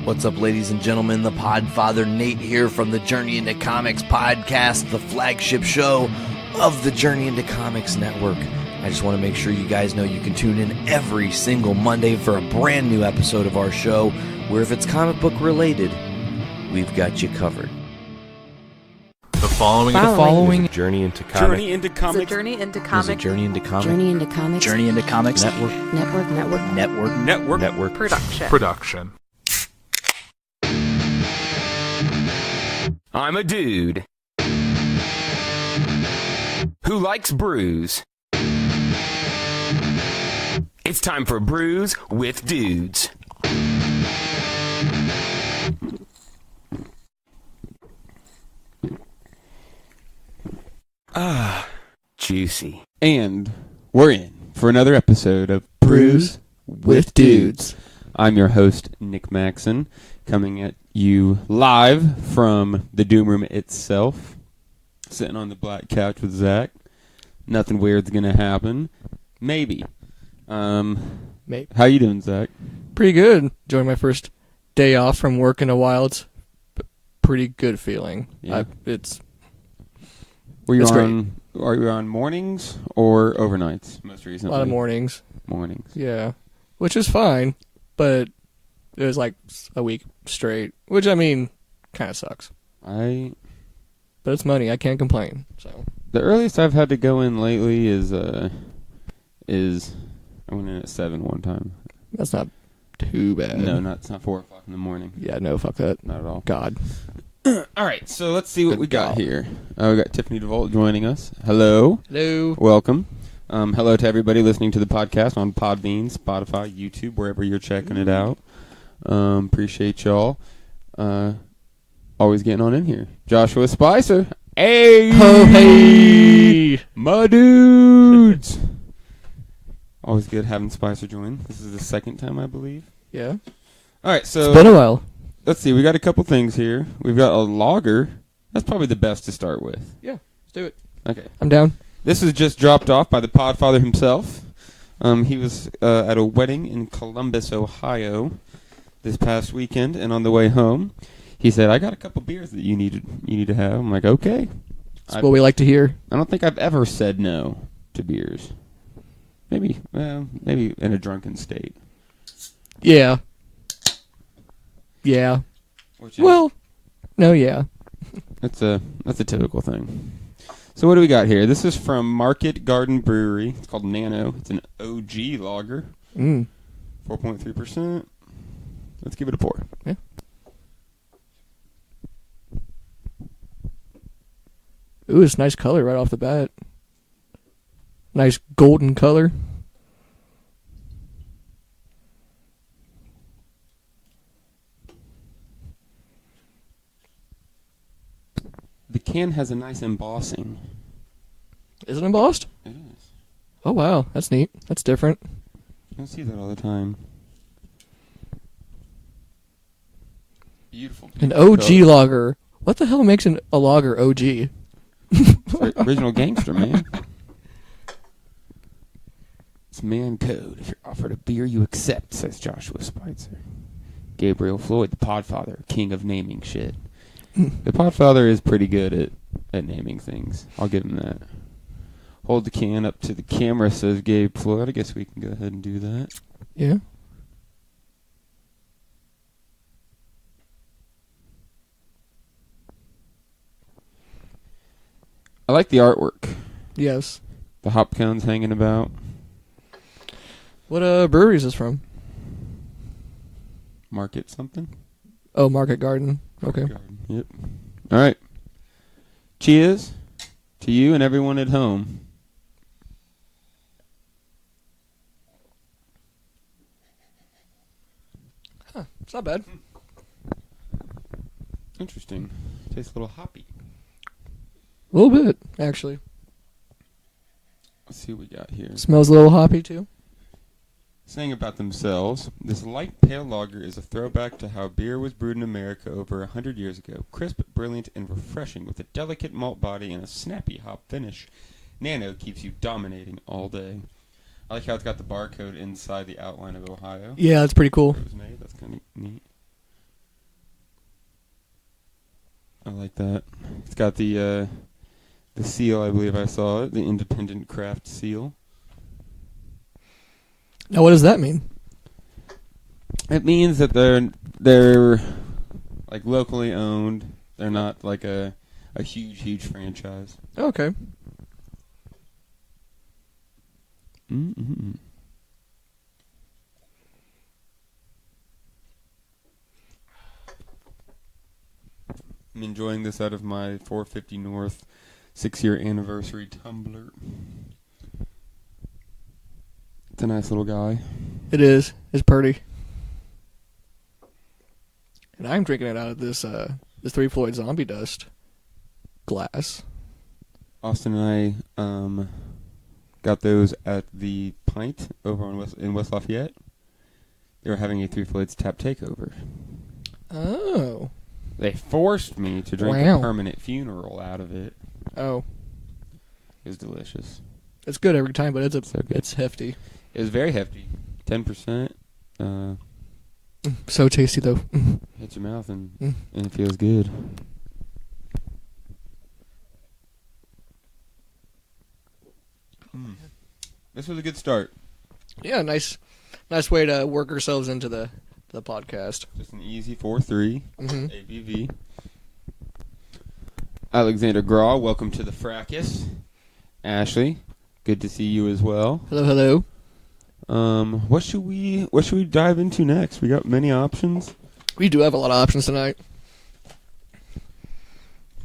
What's up, ladies and gentlemen? The Podfather Nate here from the Journey into Comics podcast, the flagship show of the Journey into Comics network. I just want to make sure you guys know you can tune in every single Monday for a brand new episode of our show, where if it's comic book related, we've got you covered. The following is a Journey into Comics. Journey into Comics. It's a Journey into Comics. Journey into Comics. Journey into Comics. Journey into Comics. Network. Production. I'm a dude who likes brews. It's time for Brews with Dudes. Ah, juicy. And we're in for another episode of Brews with Dudes. I'm your host, Nick Maxon, coming at you live from the Doom Room itself, sitting on the black couch with Zach. Nothing weird's gonna happen. Maybe. Maybe. How you doing, Zach? Pretty good. Enjoying my first day off from work in a while. It's a pretty good feeling. Yeah. It's Are you on mornings or overnights most recently? a lot of mornings. Mornings. Yeah. Which is fine, but it was like a week straight, which I mean, kind of sucks. But it's money. I can't complain. So the earliest I've had to go in lately is I went in at 7 one time. that's not too bad. No, it's not 4 o'clock in the morning. Yeah, no, fuck that. Not at all. God. All right, so let's see what Good we got call. here. We got Tiffany DeVault joining us. Hello. Hello. Welcome. Hello to everybody listening to the podcast on Podbean, Spotify, YouTube, wherever you're checking it out. Appreciate y'all. Always getting on in here. Joshua Spicer. Hey! Oh, hey! My dudes! Always good having Spicer join. This is the second time, I believe. Yeah. All right, so It's been a while. let's see. We got a couple things here. We've got a lager. That's probably the best to start with. Yeah, let's do it. Okay. I'm down. This is just dropped off by the Podfather himself. He was at a wedding in Columbus, Ohio this past weekend, and on the way home, he said, "I got a couple beers that you need to have." I'm like, "Okay." That's what we like to hear. I don't think I've ever said no to beers. Maybe in a drunken state. Yeah. Yeah. Which is, Well, no, yeah. that's a typical thing. So what do we got here? This is from Market Garden Brewery. It's called Nano. It's an OG lager. 4.3%. Let's give it a pour. Yeah. Ooh, it's nice color right off the bat. Nice golden color. The can has a nice embossing. Is it embossed? It is. Oh, wow. That's neat. That's different. You don't see that all the time. Beautiful. An OG lager. What the hell makes a lager OG? Original gangster, man. It's man code. If you're offered a beer, you accept, says Joshua Spicer. Gabriel Floyd, the Podfather, king of naming shit. The Podfather is pretty good at naming things. I'll give him that. Hold the can up to the camera, says Gabe Floyd. I guess we can go ahead and do that. Yeah. I like the artwork. Yes. The hop cones hanging about. What brewery is this from? Market something? Oh, Market Garden. Okay. Garden. Yep. All right. Cheers to you and everyone at home. Huh. It's not bad. Interesting. Tastes a little hoppy. A little bit, actually. Let's see what we got here. Smells a little hoppy, too. Saying about themselves, this light pale lager is a throwback to how beer was brewed in America over 100 years ago. Crisp, brilliant, and refreshing with a delicate malt body and a snappy hop finish. Nano keeps you dominating all day. I like how it's got the barcode inside the outline of Ohio. Yeah, that's pretty cool. Where it was made. That's kind of neat. I like that. It's got the seal, I believe I saw it, the independent craft seal. Now, what does that mean? It means that they're like locally owned. They're not like a huge franchise. Okay. Mm-hmm. I'm enjoying this out of my 450 North 6-year anniversary tumbler. It's a nice little guy. It is. It's pretty. And I'm drinking it out of this 3 Floyd Zombie Dust glass. Austin and I got those at the Pint over in West Lafayette. They were having a 3 Floyd's tap takeover. Oh. They forced me to drink a permanent funeral out of it. Oh. It was delicious. It's good every time, but it's hefty. It was very hefty. 10%. So tasty, though. Hits your mouth and it feels good. This was a good start. Yeah, nice way to work ourselves into the podcast. Just an easy 4-3 Mm-hmm. ABV. Alexander Graw, welcome to the fracas. Ashley, good to see you as well. Hello. What should we dive into next? We got many options. We do have a lot of options tonight.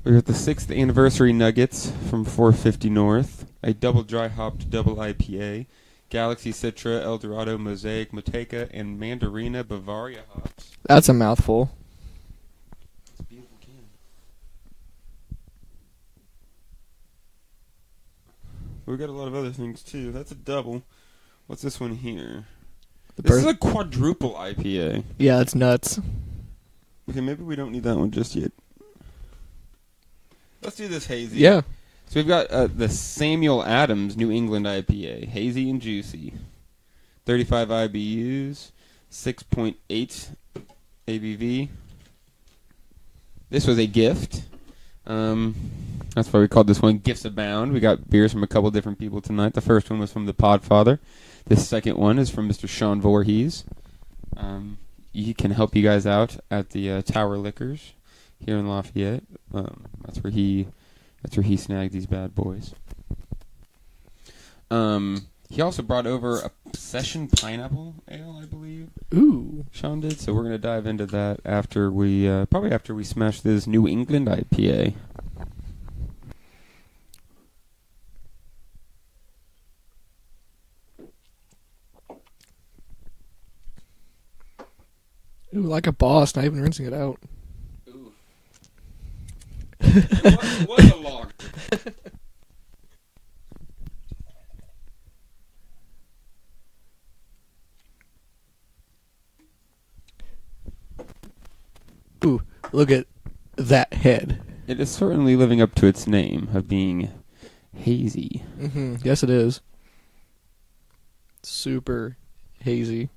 We got the 6th anniversary Nuggets from 450 North, a double dry hopped double IPA, Galaxy Citra, Eldorado Mosaic Moteca, and Mandarina Bavaria hops. That's a mouthful. It's a beautiful can. We got a lot of other things too. That's a double. What's this one here? This is a quadruple IPA. Yeah, it's nuts. Okay, maybe we don't need that one just yet. Let's do this hazy. Yeah. So we've got the Samuel Adams New England IPA, hazy and juicy, 35 IBUs, 6.8 ABV. This was a gift. That's why we called this one Gifts Abound. We got beers from a couple different people tonight. The first one was from the Podfather. The second one is from Mr. Sean Voorhees. He can help you guys out at the Tower Liquors here in Lafayette. That's where he snagged these bad boys. He also brought over a Session Pineapple Ale, I believe. Ooh. Sean did. So we're gonna dive into that after we probably after we smash this New England IPA. Ooh, like a boss, not even rinsing it out. Ooh. It was a log. Ooh, look at that head. It is certainly living up to its name of being hazy. Mm-hmm. Yes, it is. Super hazy.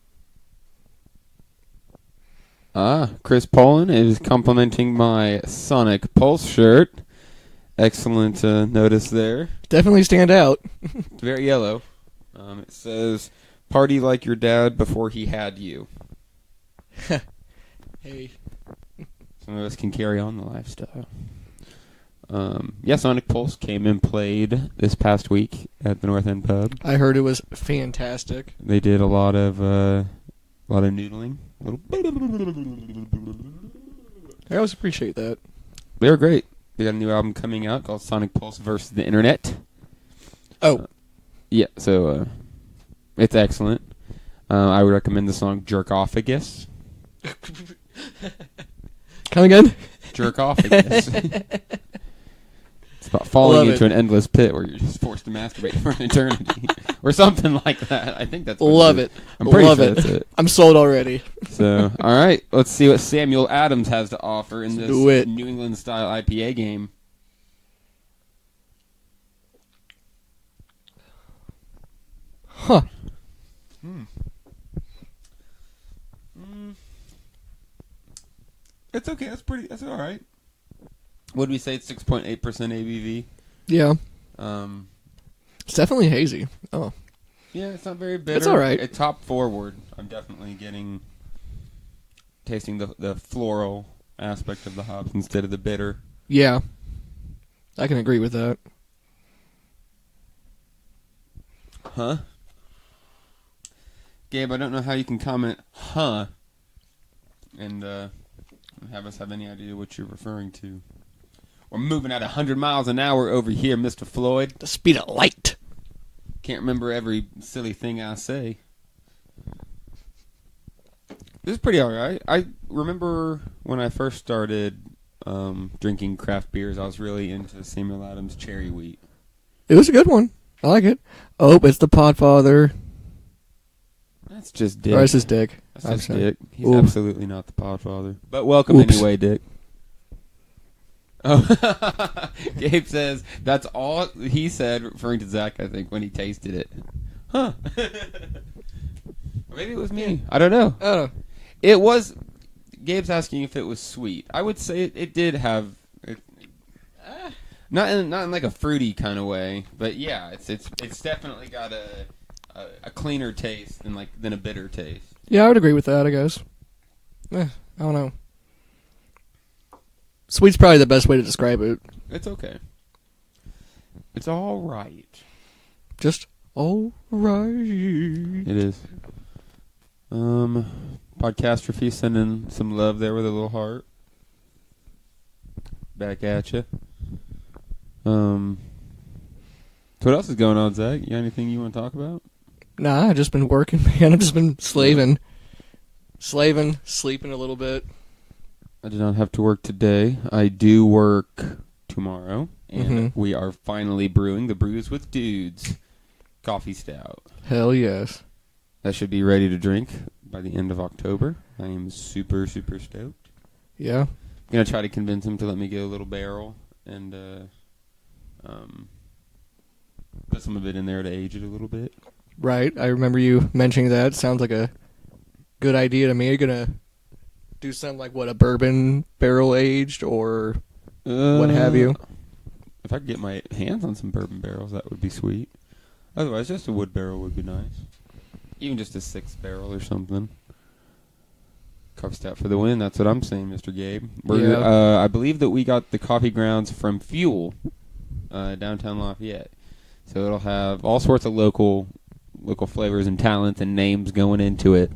Chris Poland is complimenting my Sonic Pulse shirt. Excellent notice there. Definitely stand out. It's very yellow. It says, "Party like your dad before he had you." Hey. Some of us can carry on the lifestyle. Yeah, Sonic Pulse came and played this past week at the North End Pub. I heard it was fantastic. They did a lot of noodling. I always appreciate that. They were great. They got a new album coming out called Sonic Pulse versus the Internet. Oh. Yeah, so it's excellent. I would recommend the song Jerkophagus. Come again? Jerkophagus. It's about falling into an endless pit where you're just forced to masturbate for an eternity. Or something like that. I think that's what Love it. I'm pretty Love sure it. that's it. I'm sold already. So, all right. Let's see what Samuel Adams has to offer in Let's this do it. New England-style IPA game. Huh. It's okay. That's all right. What did we say? It's 6.8% ABV. Yeah. Um, It's definitely hazy. Oh. yeah, it's not very bitter. It's all right. It's top forward. I'm definitely tasting the floral aspect of the hops instead of the bitter. Yeah. I can agree with that. Huh? Gabe, I don't know how you can comment, huh, and have us have any idea what you're referring to. We're moving at 100 miles an hour over here, Mr. Floyd. The speed of light. Can't remember every silly thing I say. This is pretty alright. I remember when I first started drinking craft beers, I was really into Samuel Adams Cherry Wheat. It was a good one. I like it. Oh, it's the Podfather. That's just Dick. Or it's his Dick. That's I'm just sorry. Dick. He's Oof. absolutely not the Podfather. But welcome Oops. anyway, Dick. Oh, Gabe says that's all he said, referring to Zach, I think, when he tasted it. Huh. Or maybe it was me. I don't know. Oh. It was. Gabe's asking if it was sweet. I would say it did have. Not in like a fruity kind of way, but yeah, it's definitely got a cleaner taste than a bitter taste. Yeah, I would agree with that, I guess. I don't know. Sweet's probably the best way to describe it. It's okay. It's all right. Just all right. It is. Podcastrophe sending some love there with a little heart. Back at you. So what else is going on, Zach? You got anything you want to talk about? Nah, I've just been working, man. I've just been slaving, sleeping a little bit. I did not have to work today. I do work tomorrow, and we are finally brewing the Brews with Dudes coffee stout. Hell yes. That should be ready to drink by the end of October. I am super, super stoked. Yeah. I'm going to try to convince him to let me get a little barrel and put some of it in there to age it a little bit. Right. I remember you mentioning that. Sounds like a good idea to me. You're going to do something like, what, a bourbon barrel aged or what have you? If I could get my hands on some bourbon barrels, that would be sweet. Otherwise, just a wood barrel would be nice. Even just a 6 barrel or something. Coffee stout for the win. That's what I'm saying, Mr. Gabe. I believe that we got the coffee grounds from Fuel, downtown Lafayette. So it'll have all sorts of local flavors and talents and names going into it.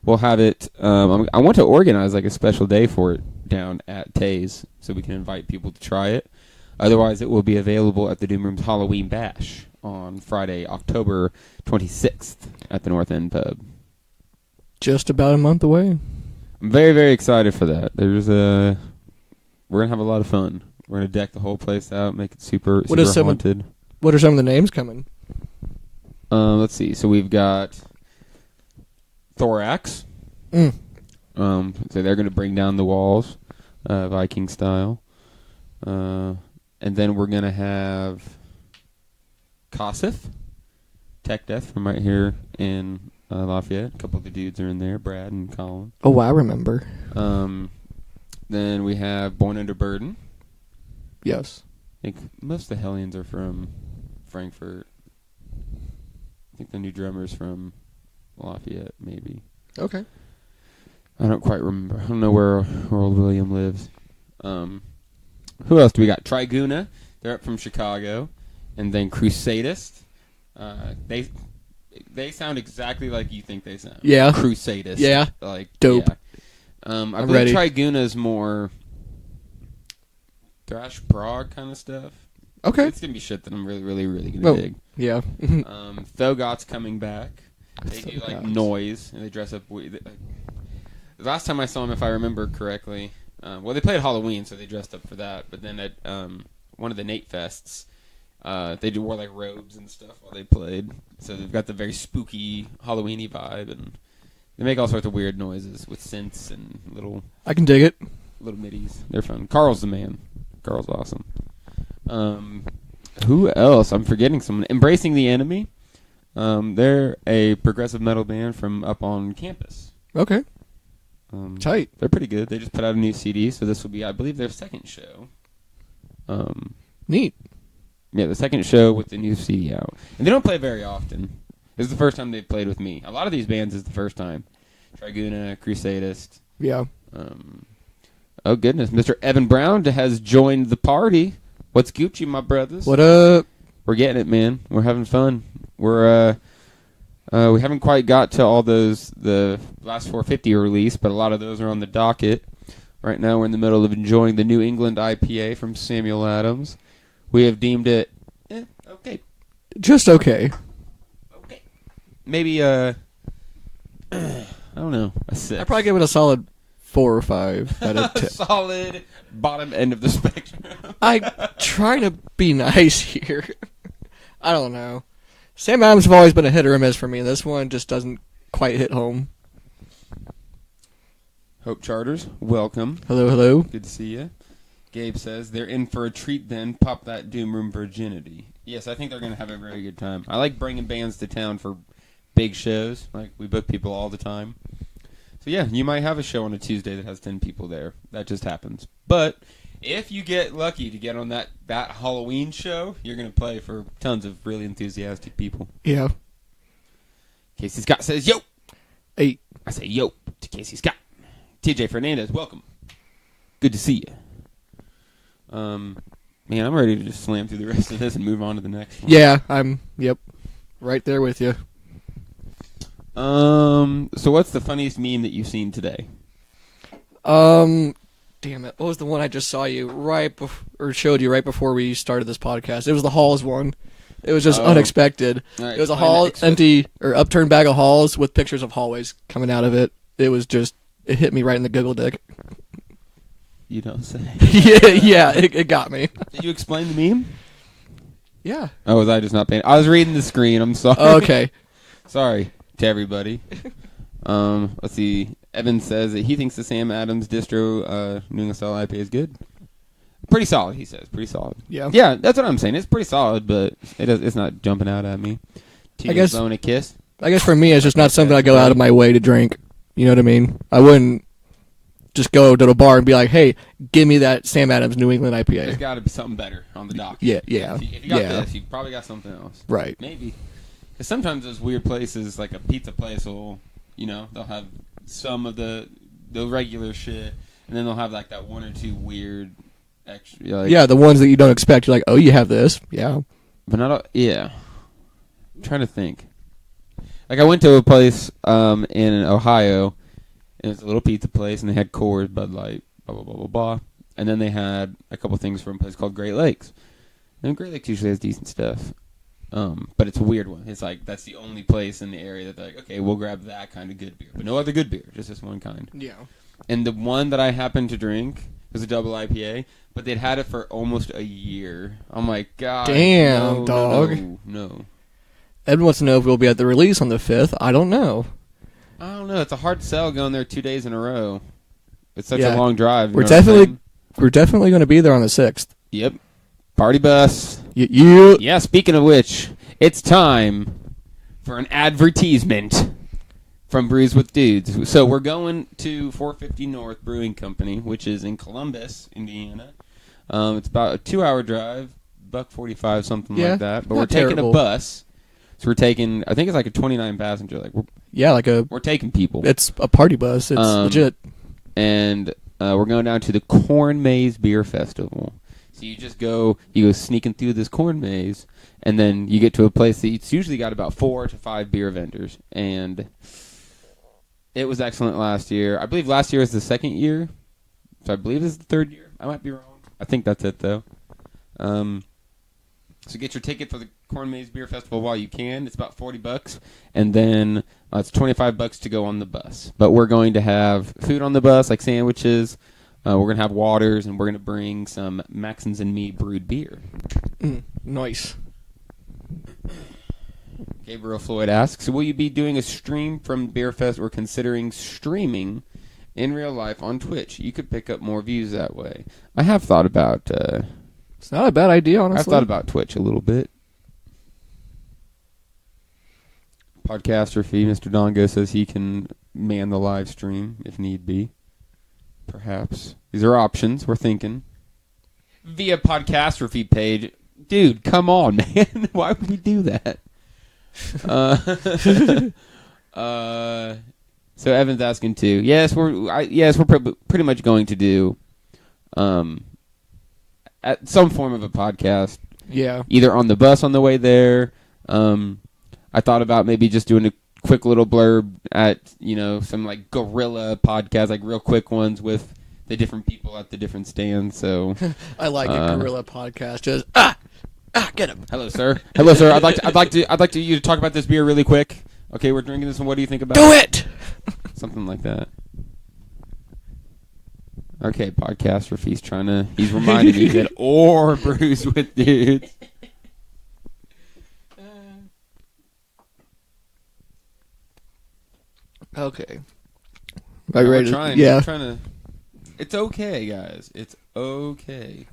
We'll have it. I want to organize like a special day for it down at Tay's so we can invite people to try it. Otherwise, it will be available at the Doom Room's Halloween Bash on Friday, October 26th at the North End Pub. Just about a month away. I'm very, very excited for that. We're gonna have a lot of fun. We're gonna deck the whole place out, make it super haunted. What are some of the names coming? Let's see. So we've got Thorax. So they're gonna bring down the walls, Viking style. And then we're gonna have Kosif, Tech Death from right here in Lafayette. A couple of the dudes are in there, Brad and Colin. Oh, I remember. Then we have Born Under Burden. Yes. I think most of the Hellions are from Frankfurt. I think the new drummer's from Lafayette, maybe. Okay. I don't quite remember. I don't know where old William lives. Who else do we got? Triguna. They're up from Chicago. And then Crusadist. They sound exactly like you think they sound. Yeah. Crusadist. Yeah. Like dope. Yeah. I believe Triguna's more thrash prog kind of stuff. Okay. It's gonna be shit that I'm really, really, really gonna dig. Yeah. Thogot's coming back. They do like noise and they dress up. The last time I saw them, if I remember correctly, they played Halloween, so they dressed up for that. But then at one of the Nate Fests, they wore like robes and stuff while they played. So they've got the very spooky Halloween-y vibe, and they make all sorts of weird noises with synths and little. I can dig it. Little middies. They're fun. Carl's the man. Carl's awesome. Who else? I'm forgetting someone. Embracing the Enemy. They're a progressive metal band from up on campus. Okay. Tight. They're pretty good. They just put out a new CD, so this will be, I believe, their second show. Neat. Yeah, the second show with the new CD out. And they don't play very often. This is the first time they've played with me. A lot of these bands is the first time. Triguna, Crusadist. Yeah. Oh, goodness. Mr. Evan Brown has joined the party. What's Gucci, my brothers? What up? We're getting it, man. We're having fun. We haven't quite got to all the last 450 release, but a lot of those are on the docket. Right now we're in the middle of enjoying the New England IPA from Samuel Adams. We have deemed it okay. Just okay. Okay. Maybe, I don't know, a 6. I'd probably give it a solid 4 or 5 out of 10. Solid bottom end of the spectrum. I try to be nice here. I don't know. Sam Adams have always been a hit or a miss for me, and this one just doesn't quite hit home. Hope Charters, welcome. Hello, hello. Good to see you. Gabe says, they're in for a treat then. Pop that Doom Room virginity. Yes, I think they're going to have a very good time. I like bringing bands to town for big shows. Like, we book people all the time. So, yeah, you might have a show on a Tuesday that has 10 people there. That just happens. But if you get lucky to get on that Halloween show, you're going to play for tons of really enthusiastic people. Yeah. Casey Scott says, yo. 8. I say, yo, to Casey Scott. TJ Fernandez, welcome. Good to see you. Man, I'm ready to just slam through the rest of this and move on to the next one. Yeah, yep, right there with you. So what's the funniest meme that you've seen today? Damn it. What was the one I just saw you or showed you right before we started this podcast? It was the Halls one. It was just unexpected. Right, it was a empty or upturned bag of Halls with pictures of hallways coming out of it. It was just, it hit me right in the giggle dick. You don't say. yeah, it got me. Did you explain the meme? Yeah. Oh, was I just not paying? I was reading the screen. I'm sorry. Okay. Sorry to everybody. Let's see. Evan says that he thinks the Sam Adams distro New England style IPA is good. Pretty solid, he says. Pretty solid. Yeah. Yeah, that's what I'm saying. It's pretty solid, but it's not jumping out at me. I guess blowing a kiss. I guess for me, it's just not something I go out of my way to drink. You know what I mean? I wouldn't just go to the bar and be like, "Hey, give me that Sam Adams New England IPA." There's got to be something better on the dock. Yeah. If you got this, you probably got something else. Right. Maybe. Because sometimes those weird places, like a pizza place, will, they'll have some of the regular shit, and then they'll have like that one or two weird extra. Yeah, the ones that you don't expect. You're like, "Oh, you have this." Yeah. But not. Yeah. I'm trying to think. Like I went to a place in Ohio. And it was a little pizza place, and they had Coors, Bud Light, blah, blah, blah, blah, blah. And then they had a couple things from a place called Great Lakes. And Great Lakes usually has decent stuff. But it's a weird one. It's like, that's the only place in the area that they're like, okay, we'll grab that kind of good beer. But no other good beer, just this one kind. Yeah. And the one that I happened to drink was a double IPA, but they'd had it for almost a year. I'm like, God. Damn, no, dog. No. Ed wants to know if we'll be at the release on the 5th. I don't know. I don't know. It's a hard sell going there 2 days in a row. It's such a long drive. We're definitely going to be there on the 6th. Yep. Party bus. Yeah. Speaking of which, it's time for an advertisement from Brews With Dudes. So we're going to 450 North Brewing Company, which is in Columbus, Indiana. It's about a 2-hour drive, $1.45, something like that. But we're taking a bus. So we're taking, I think it's like a 29 passenger. We're taking people. It's a party bus. It's legit. And we're going down to the Corn Maze Beer Festival. So you go sneaking through this corn maze, and then you get to a place that's usually got about 4 to 5 beer vendors. And it was excellent last year. I believe last year was the second year. So I believe this is the third year. I might be wrong. I think that's it, though. So get your ticket for the Corn Maze Beer Festival while you can. It's about $40, and then it's $25 to go on the bus. But we're going to have food on the bus, like sandwiches. We're going to have waters, and we're going to bring some Maxons and Me brewed beer. Nice. Gabriel Floyd asks, will you be doing a stream from Beer Fest or considering streaming in real life on Twitch? You could pick up more views that way. I have thought about... it's not a bad idea, honestly. I've thought about Twitch a little bit. Podcaster fee, Mr. Dongo says he can man the live stream if need be. Perhaps. These are options we're thinking. via podcastrophe page. Dude, come on, man. Why would we do that? So Evan's asking too. Yes, we're pretty much going to do at some form of a podcast. Yeah. Either on the bus on the way there. I thought about maybe just doing a quick little blurb at, some like guerrilla podcasts, like real quick ones with the different people at the different stands. So I like a guerrilla podcast. Just get him. Hello, sir. Hello, sir. I'd like you to talk about this beer really quick. Okay, we're drinking this one. What do you think about Do it? Something like that. Okay, podcast Rafie's he's reminding me that or Brews with Dudes. Okay. Are you ready? Yeah. We're trying to. It's okay, guys. It's okay.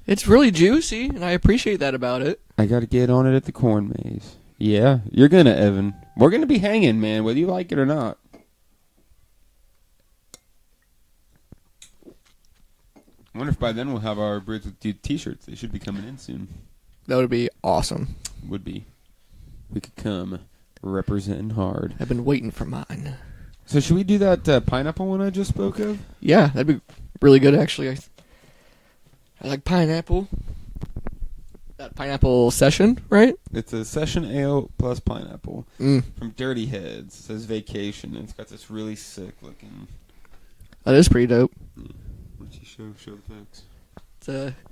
It's really juicy, and I appreciate that about it. I got to get on it at the corn maze. Yeah, you're gonna, Evan. We're gonna be hanging, man, whether you like it or not. I wonder if by then we'll have our Brews with Dude t-shirts. They should be coming in soon. That would be awesome. Would be. We could come representing hard. I've been waiting for mine. So should we do that pineapple one I just spoke of? Yeah, that'd be really good, actually. I like pineapple. That pineapple session, right? It's a session ale plus pineapple from Dirty Heads. It says vacation, and it's got this really sick looking. That is pretty dope. Why don't you show the folks?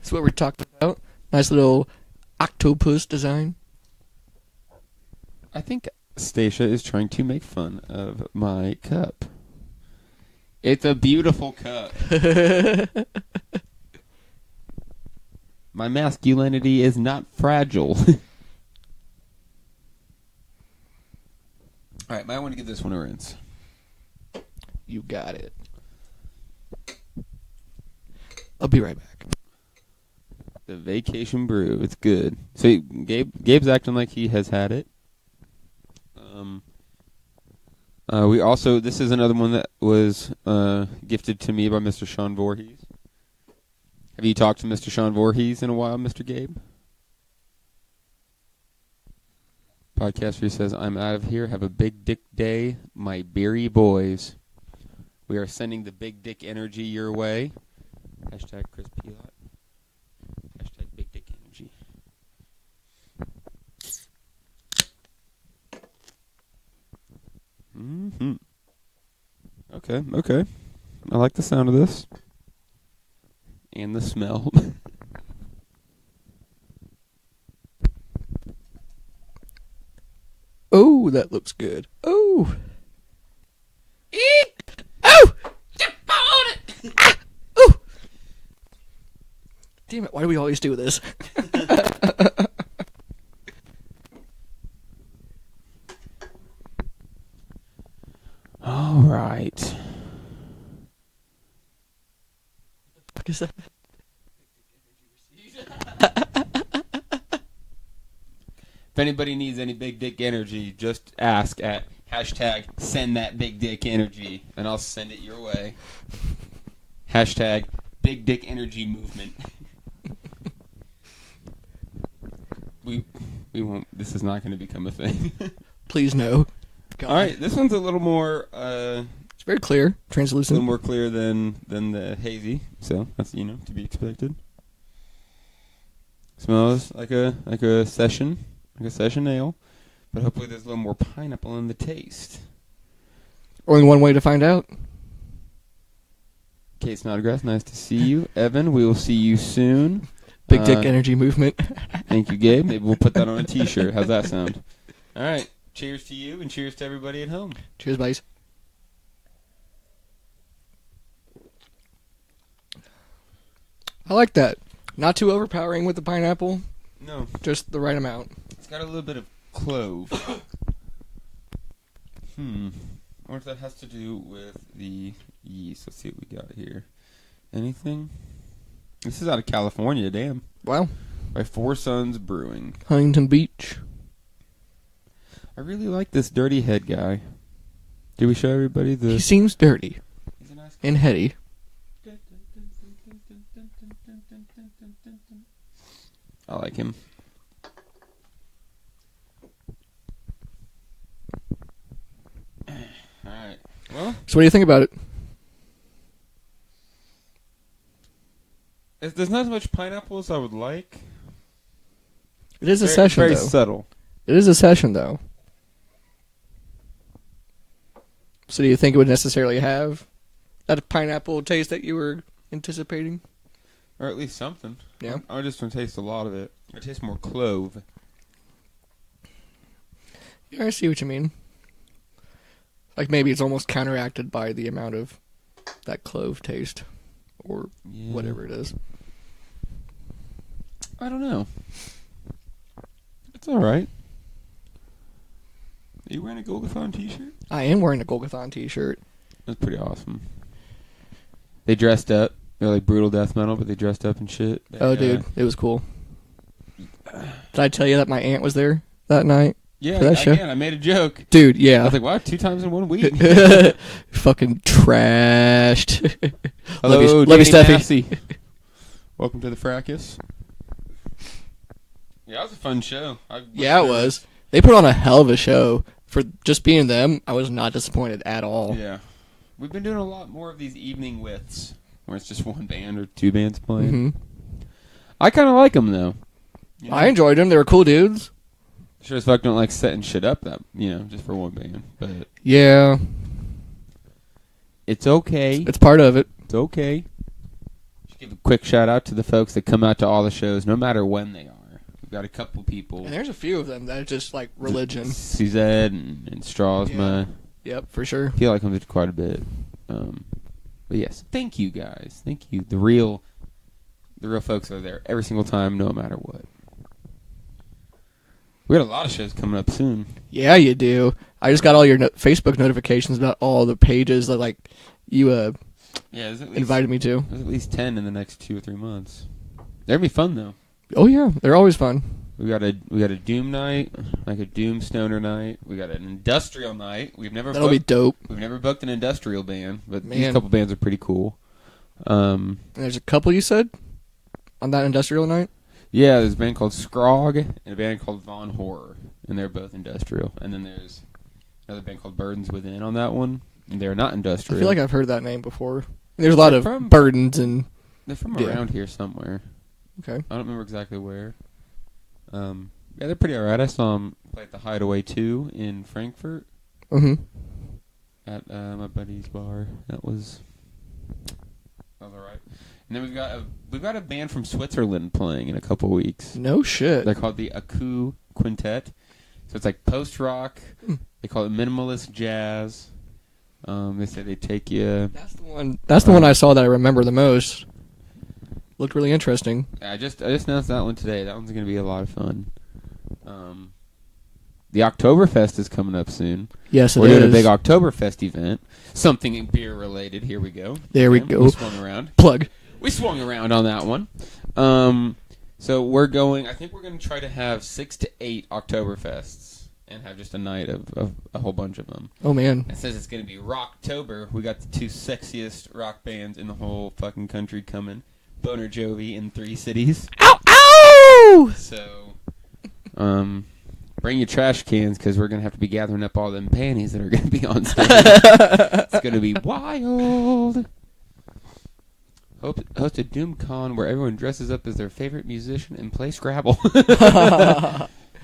It's what we're talking about. Nice little octopus design. I think Stacia is trying to make fun of my cup. It's a beautiful cup. My masculinity is not fragile. Alright, might want to give this one a rinse. You got it. I'll be right back. The Vacation Brew. It's good. So Gabe's acting like he has had it. This is another one that was gifted to me by Mr. Sean Voorhees. Have you talked to Mr. Sean Voorhees in a while, Mr. Gabe? Podcaster says, I'm out of here. Have a big dick day, my beery boys. We are sending the big dick energy your way. Hashtag Chris Pilot. Hashtag big dick energy. Mm-hmm. Okay. I like the sound of this. And the smell. Oh, that looks good. Oh. Oh! Step on it! Ah! Oh! Damn it, why do we always do this? All right. What is that? If anybody needs any big dick energy, just ask at hashtag send that big dick energy, and I'll send it your way. Hashtag big dick energy movement. we won't. This is not going to become a thing. Please no. God. All right, this one's a little more. It's very clear, translucent. A little more clear than the hazy, so that's to be expected. Smells like a session ale, but hopefully there's a little more pineapple in the taste. Only one way to find out. Kate Snodgrass, nice to see you. Evan, we will see you soon. Big dick energy movement. Thank you, Gabe. Maybe we'll put that on a t-shirt. How's that sound? All right. Cheers to you, and cheers to everybody at home. Cheers, buddies. I like that. Not too overpowering with the pineapple. No. Just the right amount. It's got a little bit of clove. I wonder if that has to do with the yeast. Let's see what we got here. Anything? This is out of California, damn. Wow. By Four Sons Brewing. Huntington Beach. I really like this Dirty Head guy. Did we show everybody the... He seems dirty. He's a nice guy. And heady. I like him. Alright. Well, So what do you think about it? there's not as much pineapple as I would like. It is a session, very though. subtle. It is a session, though. So do you think it would necessarily have that pineapple taste that you were anticipating? Or at least something. Yeah. I just don't taste a lot of it. I taste more clove. Yeah, I see what you mean. Like maybe it's almost counteracted by the amount of that clove taste. Or whatever it is. I don't know. It's alright. Are you wearing a Golgathon t-shirt? I am wearing a Golgathon t-shirt. That's pretty awesome. They dressed up. They're like brutal death metal, but they dressed up and shit. Dude, it was cool. Did I tell you that my aunt was there that night? Yeah, for that show? again, I made a joke. Dude, yeah. I was like, wow, 2 times in 1 week. Fucking trashed. Hello, love you, Steffi. Massey. Welcome to the Fracas. Yeah, it was a fun show. Yeah, it was. They put on a hell of a show. For just being them, I was not disappointed at all. Yeah. We've been doing a lot more of these evening widths, where it's just 1 band or 2 bands playing. Mm-hmm. I kind of like them, though. You know? I enjoyed them. They were cool dudes. Sure as fuck don't like setting shit up, that just for 1 band. But Yeah. it's okay. It's part of it. It's okay. Should give a quick shout out to the folks that come out to all the shows, no matter when they are. We've got a couple people. And there's a few of them that are just like religion. Suzette and Strasma. Yep, for sure. I feel like I'm did quite a bit. But yes, thank you guys. Thank you. The real folks are there every single time, no matter what. We got a lot of shows coming up soon. Yeah, you do. I just got all your Facebook notifications about all the pages that like you invited me to. There's at least 10 in the next 2 or 3 months. They'll be fun though. Oh yeah, they're always fun. We got a Doom night, like a Doom Stoner night. We got an industrial night. That'll be dope. We've never booked an industrial band, but Man. these couple bands are pretty cool. And there's a couple you said on that industrial night. Yeah, there's a band called Scrog and a band called Von Horror, and they're both industrial. And then there's another band called Burdens Within on that one, and they're not industrial. I feel like I've heard that name before. There's a lot of burdens and... They're from around here somewhere. Okay. I don't remember exactly where. Yeah, they're pretty alright. I saw them play at the Hideaway 2 in Frankfurt. Mm-hmm. At my buddy's bar. That was alright. And then we've got a band from Switzerland playing in a couple weeks. No shit. They're called the Aku Quintet. So it's like post-rock. They call it minimalist jazz. They say they take you... That's the one I saw that I remember the most. Looked really interesting. I just announced that one today. That one's going to be a lot of fun. The Oktoberfest is coming up soon. Yes, it is. We're doing a big Oktoberfest event. Something beer related. Here we go. There we go. We swung around. Plug. We swung around on that one. So we're going... I think we're going to try to have 6 to 8 Oktoberfests and have just a night of a whole bunch of them. Oh, man. It says it's going to be Rocktober. We got the 2 sexiest rock bands in the whole fucking country coming. Boner Jovi in 3 cities. Ow! Ow! So, bring your trash cans because we're going to have to be gathering up all them panties that are going to be on stage. It's going to be wild. Host a DoomCon where everyone dresses up as their favorite musician and play Scrabble.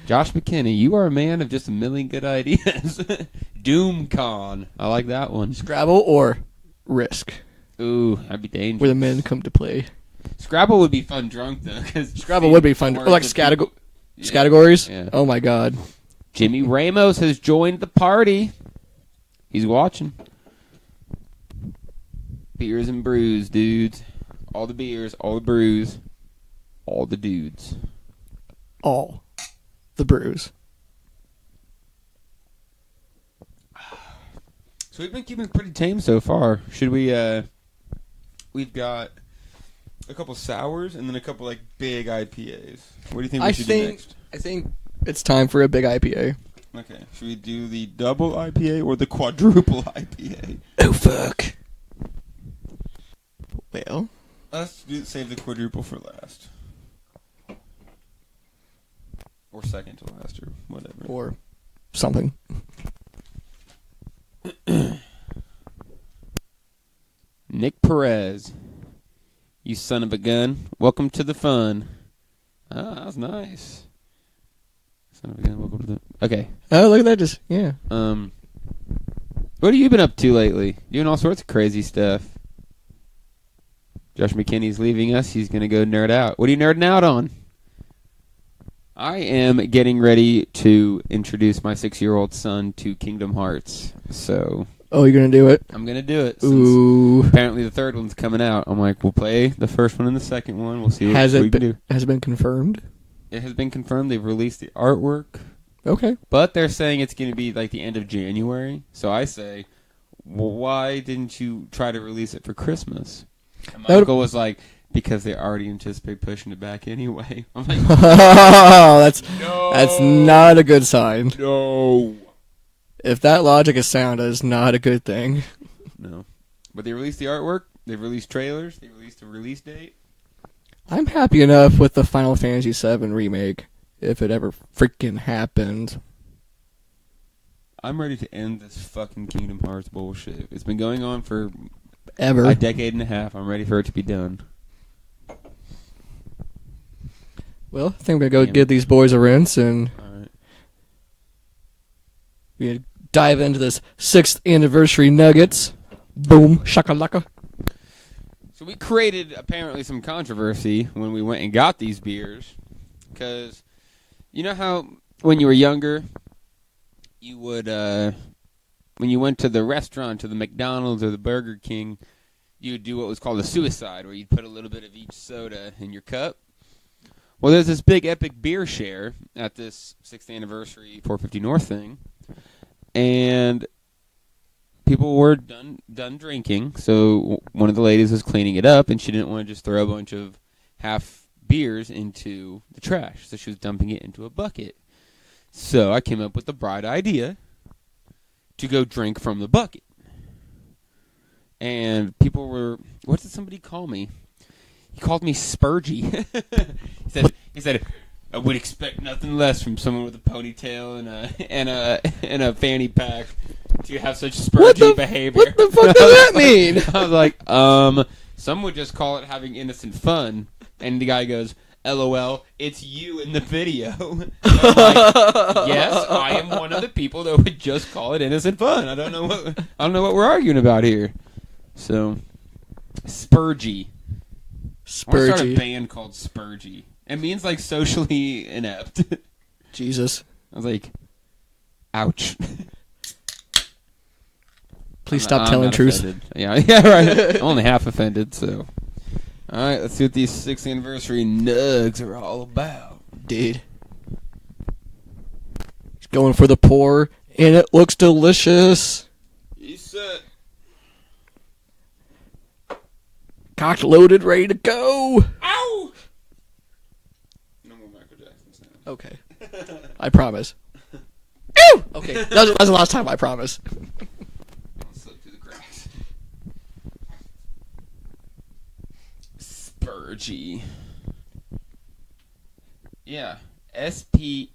Josh McKinney, you are a man of just a million good ideas. DoomCon. I like that one. Scrabble or Risk. Ooh, that'd be dangerous. Where the men come to play. Scrabble would be fun drunk, though. Scrabble would be fun. Or like categories? Yeah. Oh, my God. Jimmy Ramos has joined the party. He's watching. Beers and brews, dudes. All the beers, all the brews, all the dudes. All the brews. So we've been keeping it pretty tame so far. Should we, we've got a couple sours and then a couple, like, big IPAs. What do you think we should do next? I think it's time for a big IPA. Okay. Should we do the double IPA or the quadruple IPA? Oh, fuck. Well. Let's save the quadruple for last. Or second to last, or whatever. Or something. Nick Perez. You son of a gun. Welcome to the fun. Ah, that was nice. Son of a gun, welcome to the... Okay. Oh, look at that. Yeah. What have you been up to lately? Doing all sorts of crazy stuff. Josh McKinney's leaving us. He's going to go nerd out. What are you nerding out on? I am getting ready to introduce my 6-year-old son to Kingdom Hearts. So... Oh, you're going to do it? I'm going to do it. Ooh. Apparently the third one's coming out. I'm like, we'll play the first one and the second one. We'll see what we can do. Has it been confirmed? It has been confirmed. They've released the artwork. Okay. But they're saying it's going to be like the end of January. So I say, well, why didn't you try to release it for Christmas? And my uncle was like, because they already anticipate pushing it back anyway. I'm like, that's not a good sign. No. If that logic is sound, that is not a good thing. No. But they released the artwork. They've released trailers. They released a release date. I'm happy enough with the Final Fantasy VII remake, if it ever freaking happened. I'm ready to end this fucking Kingdom Hearts bullshit. It's been going on for ever a decade and a half. I'm ready for it to be done. Well, I think we're going to go give these boys a rinse, and right. we dive into this 6th anniversary nuggets. Boom, shakalaka. So we created apparently some controversy when we went and got these beers, because you know how when you were younger, you would when you went to the restaurant, to the McDonald's or the Burger King, you would do what was called a suicide, where you'd put a little bit of each soda in your cup. Well, there's this big epic beer share at this 6th anniversary 450 North thing, and people were done drinking, so one of the ladies was cleaning it up, and she didn't want to just throw a bunch of half beers into the trash, so she was dumping it into a bucket. So I came up with the bright idea to go drink from the bucket. And people were, what did somebody call me? He called me Spurgy. he said, I would expect nothing less from someone with a ponytail and a fanny pack to have such Spurgy behavior. What the fuck does that mean? I was like, some would just call it having innocent fun. And the guy goes, LOL, it's you in the video. I'm like, yes, I am one of the people that would just call it innocent fun. I don't know what we're arguing about here. So, Spurgy. I want to start a band called Spurgy. It means like socially inept. Jesus. I was like, ouch. Please stop telling truth. Yeah, right. I'm only half offended, so. Alright, let's see what these 6th anniversary nugs are all about. Dude. He's going for the pour, and it looks delicious. He said. Cocked, loaded, ready to go. Ow! No more Michael Jackson sound. Okay. I promise. Ew! Okay, that was the last time, I promise. Slip through the cracks. Spurgy. Yeah. Spurgy.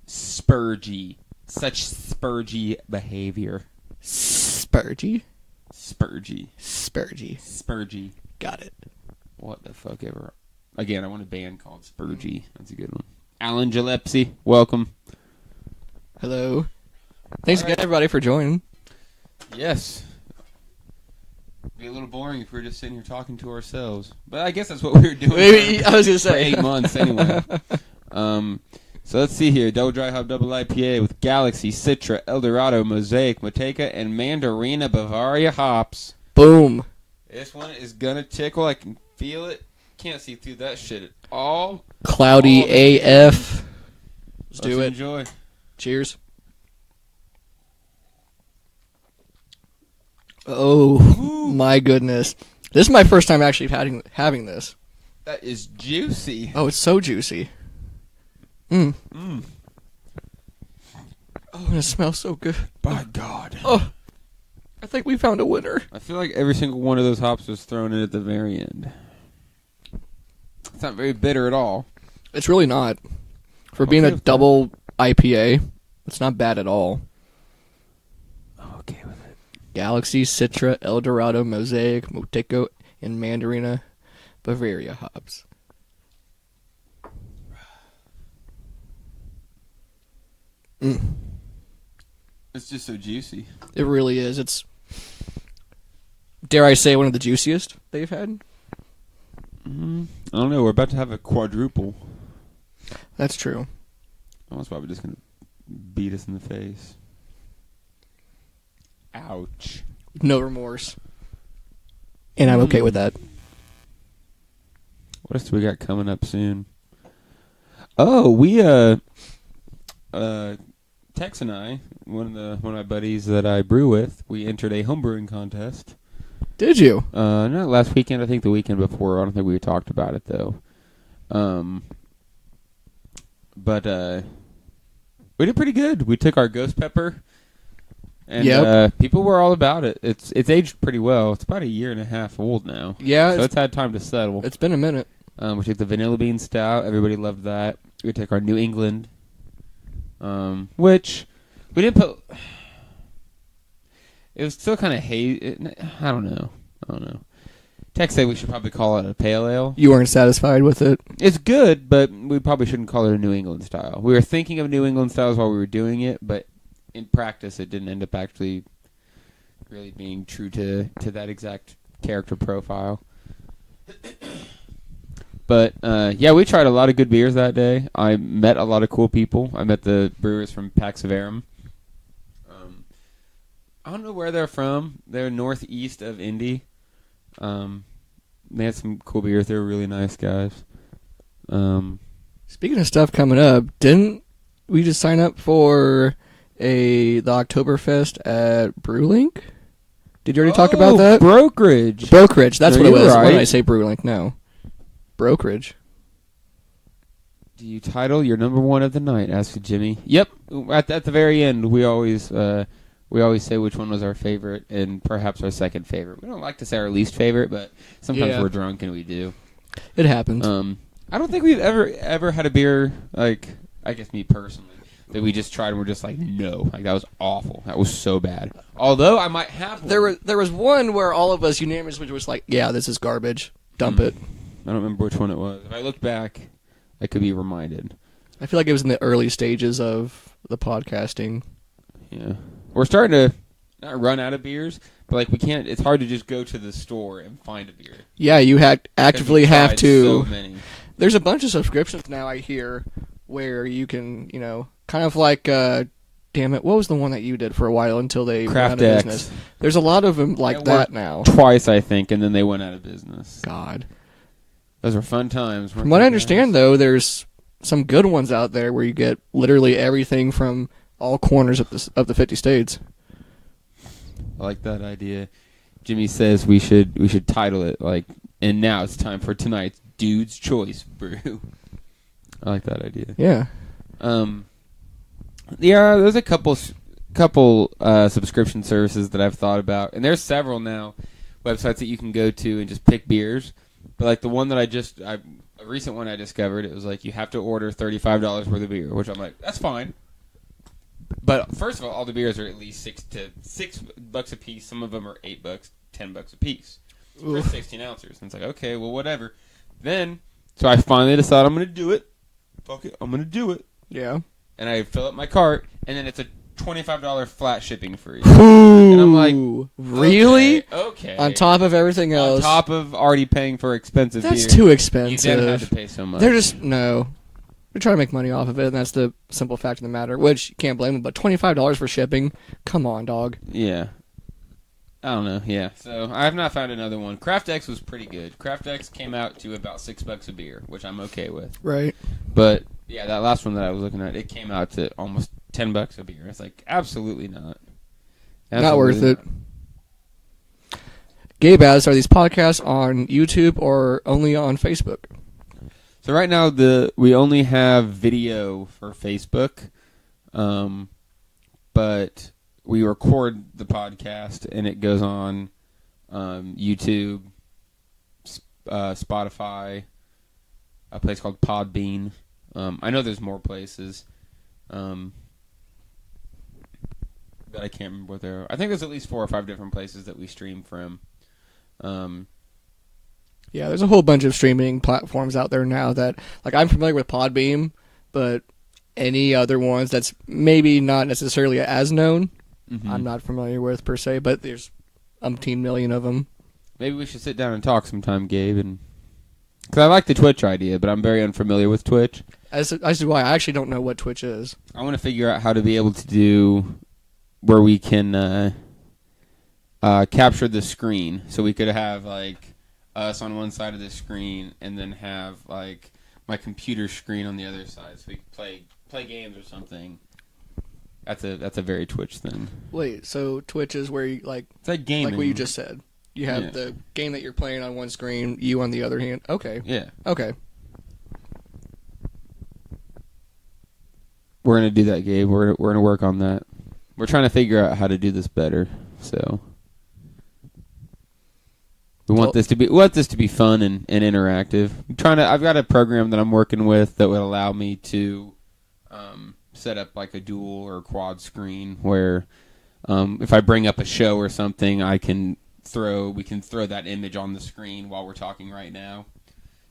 Spurgy. Such spurgy behavior. Spurgy? Spurgy. Got it. What the fuck ever. Again, I want a band called Spurgy. That's a good one. Alan Gillespie, welcome. Hello. Thanks again, everybody, for joining. Yes. It'd be a little boring if we were just sitting here talking to ourselves. But I guess that's what we were doing I was going to for say. 8 months anyway. So let's see here. Double Dry Hop Double IPA with Galaxy, Citra, Eldorado, Mosaic, Moteca, and Mandarina Bavaria hops. Boom. This one is going to tickle. I can feel it. Can't see through that shit at all. Cloudy AF. Let's do it. Enjoy. Cheers. Oh, my goodness. This is my first time actually having this. That is juicy. Oh, it's so juicy. Oh, it smells so good. By God. Oh. I think we found a winner. I feel like every single one of those hops was thrown in at the very end. It's not very bitter at all. It's really not. For being a double IPA, it's not bad at all. I'm okay with it. Galaxy, Citra, Eldorado, Mosaic, Moteco, and Mandarina Bavaria hops. It's just so juicy. It really is. It's, dare I say, one of the juiciest they've had. I don't know. We're about to have a quadruple. That's true. Almost probably just going to beat us in the face. Ouch. No remorse. And I'm okay with that. What else do we got coming up soon? Oh, we Tex and I, one of my buddies that I brew with, we entered a homebrewing contest. Did you? Not last weekend. I think the weekend before. I don't think we talked about it though. But we did pretty good. We took our ghost pepper, and people were all about it. It's aged pretty well. It's about 1.5 years old now. Yeah, so it's had time to settle. It's been a minute. We took the vanilla bean stout. Everybody loved that. We took our New England, which we didn't put. It was still kind of hazy. I don't know. Tex said we should probably call it a pale ale. You weren't satisfied with it? It's good, but we probably shouldn't call it a New England style. We were thinking of New England styles while we were doing it, but in practice it didn't end up actually really being true to that exact character profile. But, we tried a lot of good beers that day. I met a lot of cool people. I met the brewers from Pax Verum. I don't know where they're from. They're northeast of Indy. They had some cool beers. They were really nice guys. Speaking of stuff coming up, didn't we just sign up for the Oktoberfest at Brewlink? Did you already talk about that? Brokerage. That's what it was. Right. Why did I say Brewlink? No. Brokerage. Do you title your number one of the night? Asked Jimmy. Yep. At the very end, we always say which one was our favorite and perhaps our second favorite. We don't like to say our least favorite, but sometimes we're drunk and we do. It happens. I don't think we've ever had a beer, like, I guess me personally, that we just tried and we're just like, no. Like, that was awful. That was so bad. Although, I might have one. There was one where all of us unanimously was like, yeah, this is garbage. Dump it. I don't remember which one it was. If I look back, I could be reminded. I feel like it was in the early stages of the podcasting. Yeah. We're starting to not run out of beers, but like we can't. It's hard to just go to the store and find a beer. Yeah, you actively have to. So many. There's a bunch of subscriptions now. I hear where you can, kind of like, damn it, what was the one that you did for a while until they went out of business? There's a lot of them like that now. Twice, I think, and then they went out of business. God, those were fun times. From what I understand, though, there's some good ones out there where you get literally everything from all corners of the 50 states. I like that idea. Jimmy says we should title it like, and now it's time for tonight's Dude's Choice Brew. I like that idea. Yeah. There's a couple subscription services that I've thought about, and there's several now websites that you can go to and just pick beers. But like the one that a recent one I discovered, it was like you have to order $35 worth of beer, which I'm like, that's fine. But first of all the beers are at least $6 a piece. Some of them are $8, $10 a piece for 16 ounces. And it's like, okay, well, whatever. Then, so I finally decided I'm going to do it. Fuck it, I'm going to do it. Yeah. And I fill up my cart, and then it's a $25 flat shipping fee. Ooh, and I'm like, really? Okay. On top of everything else. On top of already paying for expensive beer. That's too expensive. You didn't have to pay so much. They're trying to make money off of it, and that's the simple fact of the matter, which you can't blame them, but $25 for shipping? Come on, dog. Yeah. I don't know, yeah. So, I have not found another one. Craft X was pretty good. Craft X came out to about $6 a beer, which I'm okay with. Right. But, yeah, that last one that I was looking at, it came out to almost $10 a beer. It's like, absolutely not. Not worth it. Gabe asks, are these podcasts on YouTube or only on Facebook? So right now we only have video for Facebook, but we record the podcast and it goes on YouTube, Spotify, a place called Podbean. I know there's more places, but I can't remember what they're. I think there's at least 4 or 5 different places that we stream from. Yeah, there's a whole bunch of streaming platforms out there now that, like, I'm familiar with Podbean, but any other ones that's maybe not necessarily as known, I'm not familiar with per se, but there's umpteen million of them. Maybe we should sit down and talk sometime, Gabe, and because I like the Twitch idea, but I'm very unfamiliar with Twitch. As to why I actually don't know what Twitch is. I want to figure out how to be able to do where we can capture the screen, so we could have like us on one side of the screen, and then have like my computer screen on the other side, so we could play games or something. That's a very Twitch thing. Wait, so Twitch is where you it's like gaming, like what you just said. You have the game that you're playing on one screen, you on the other hand. Okay. Yeah. Okay. We're gonna do that, Gabe. We're gonna work on that. We're trying to figure out how to do this better. So we want this to be fun and interactive. I've got a program that I'm working with that would allow me to set up like a dual or quad screen where if I bring up a show or something, we can throw that image on the screen while we're talking right now,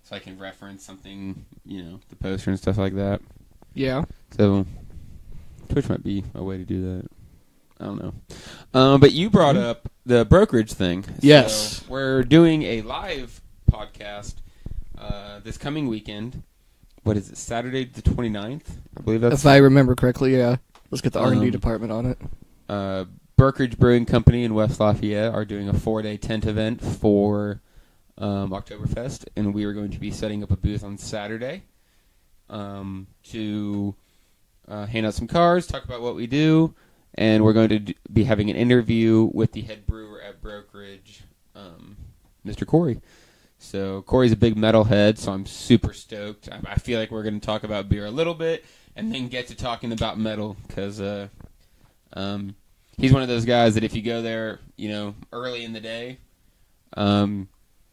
so I can reference something, the poster and stuff like that. Yeah. So Twitch might be a way to do that. I don't know. But you brought up the brokerage thing. Yes. So we're doing a live podcast this coming weekend. What is it, Saturday the 29th? I believe that's... If I remember correctly, yeah. Let's get the R&D department on it. Brokerage Brewing Company in West Lafayette are doing a 4-day tent event for Oktoberfest, and we are going to be setting up a booth on Saturday to hand out some cards, talk about what we do, and we're going to be having an interview with the head brewer at Brokerage, Mr. Corey. So Corey's a big metalhead, so I'm super stoked. I feel like we're going to talk about beer a little bit and then get to talking about metal, because he's one of those guys that if you go there, early in the day,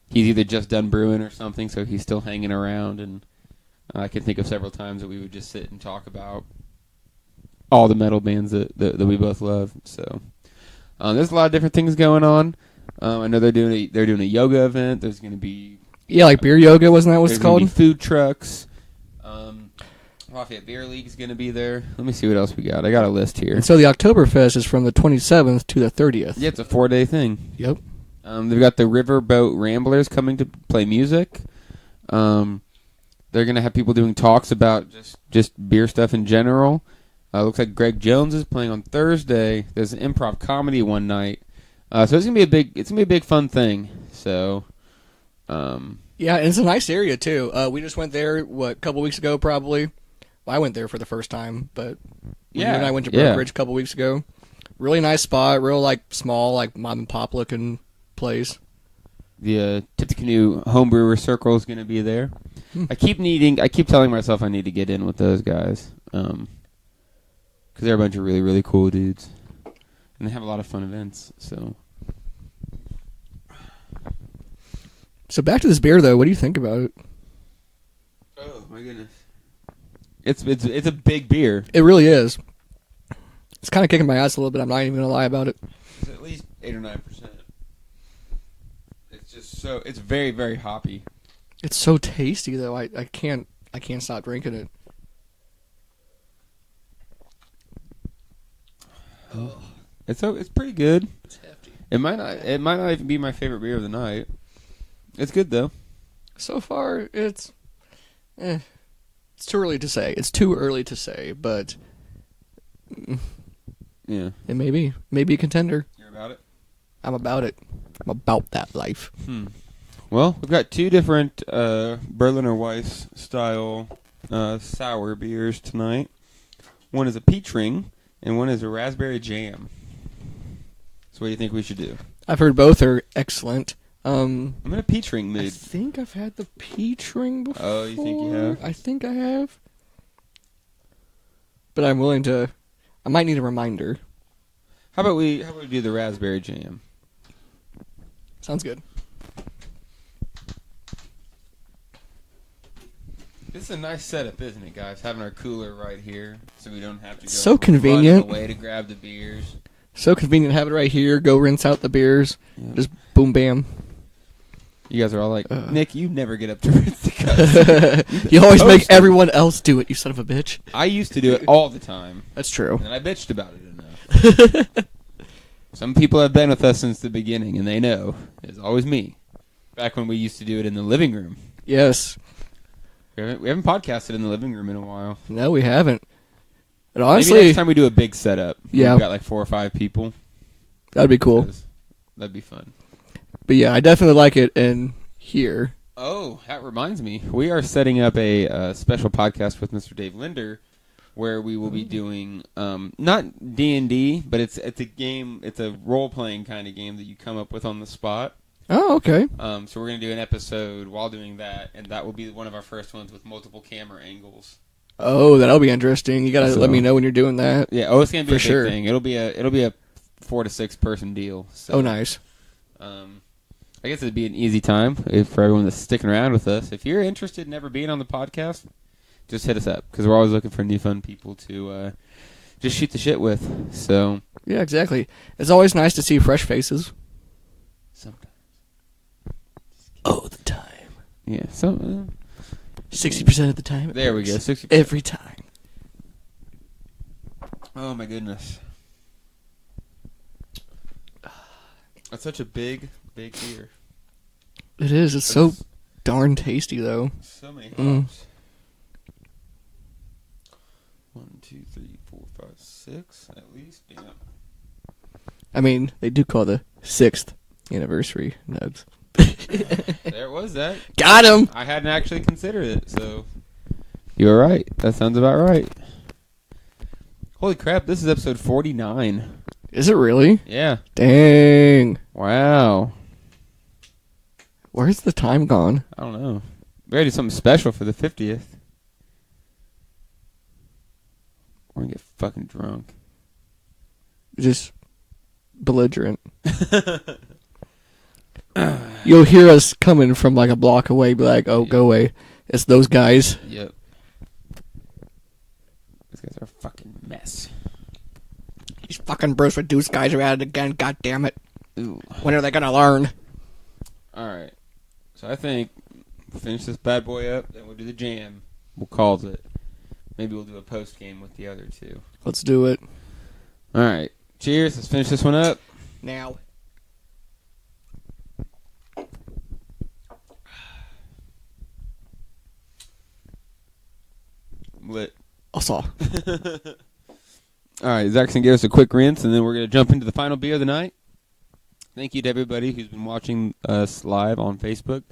he's either just done brewing or something, so he's still hanging around, and I can think of several times that we would just sit and talk about all the metal bands that we both love. So there's a lot of different things going on. I know they're doing a yoga event. There's going to be like beer yoga, wasn't that what it's called? There's going to be food trucks. Lafayette Beer League is going to be there. Let me see what else we got. I got a list here. And so the Oktoberfest is from the 27th to the 30th. Yeah, it's a 4-day thing. Yep. They've got the Riverboat Ramblers coming to play music. They're going to have people doing talks about just beer stuff in general. Looks like Greg Jones is playing on Thursday. There's an improv comedy one night. So it's gonna be a big fun thing. So, yeah, and it's a nice area too. We just went there a couple weeks ago, probably. Well, I went there for the first time, but you and I went to Brokerage a couple weeks ago. Really nice spot, real small, mom and pop looking place. The Tippecanoe Homebrewer Circle is gonna be there. I keep telling myself I need to get in with those guys, because they're a bunch of really, really cool dudes. And they have a lot of fun events, so. So back to this beer, though. What do you think about it? Oh my goodness! It's a big beer. It really is. It's kind of kicking my ass a little bit. I'm not even gonna lie about it. It's at least 8 or 9%. It's just it's very, very hoppy. It's so tasty, though. I can't stop drinking it. Oh. It's pretty good. It's hefty. It might not even be my favorite beer of the night. It's good though. So far, it's too early to say. It's too early to say, but yeah, it may be a contender. You're about it. I'm about it. I'm about that life. Well, we've got 2 different Berliner Weiss style sour beers tonight. One is a peach ring, and one is a raspberry jam. So what do you think we should do? I've heard both are excellent. I'm in a peach ring mood. I think I've had the peach ring before. Oh, you think you have? I think I have. But I'm willing to... I might need a reminder. How about we do the raspberry jam? Sounds good. This is a nice setup, isn't it, guys? Having our cooler right here, so we don't have to go So convenient. running away to grab the beers. So convenient. Have it right here. Go rinse out the beers. Yeah. Just boom, bam. You guys are all like, Nick, you never get up to rinse the cups. You always make everyone else do it, you son of a bitch. I used to do it all the time. That's true. And I bitched about it enough. Some people have been with us since the beginning, and they know. It's always me. Back when we used to do it in the living room. Yes. We haven't podcasted in the living room in a while. No, we haven't. And honestly, maybe next time we do a big setup. Yeah. We've got like 4 or 5 people. That'd be cool. That'd be fun. But yeah, I definitely like it in here. Oh, that reminds me. We are setting up a special podcast with Mr. Dave Linder, where we will be doing not D&D, but it's a game. It's a role playing kind of game that you come up with on the spot. Oh, okay. So we're gonna do an episode while doing that, and that will be one of our first ones with multiple camera angles. Oh, that'll be interesting. You gotta let me know when you're doing that. Yeah. Oh, it's gonna be a big sure. thing. It'll be a 4 to 6 person deal. So, Oh, nice. I guess it'd be an easy time for everyone that's sticking around with us. If you're interested in ever being on the podcast, just hit us up, because we're always looking for new fun people to just shoot the shit with. So Yeah, exactly. It's always nice to see fresh faces. sometimes, Oh, the time. yeah. 60% of the time. There we go. 60%. Every time. Oh my goodness. That's such a big beer. It is. It's so darn tasty, though. So many Mm. hops. 1, 2, 3, 4, 5, 6 at least. Yeah. I mean, they do call the 6th anniversary nugs. There was that. Got him! I hadn't actually considered it, so you were right. That sounds about right. Holy crap! This is episode 49. Is it really? Yeah. Dang. Wow. Where's the time gone? I don't know. We gotta do something special for the 50th. We're gonna get fucking drunk. Just belligerent. You'll hear us coming from like a block away, be like, oh, go away. It's those guys. Yep. These guys are a fucking mess. These fucking Brews With Dudes guys are at it again, god damn it. Ooh. When are they gonna learn? Alright. So I think we'll finish this bad boy up, then we'll do the jam. We'll call it. Maybe we'll do a post game with the other two. Let's do it. Alright. Cheers. Let's finish this one up. Now. Lit. I saw. Alright, Zach's going to give us a quick rinse, and then we're going to jump into the final beer of the night. Thank you to everybody who's been watching us live on Facebook.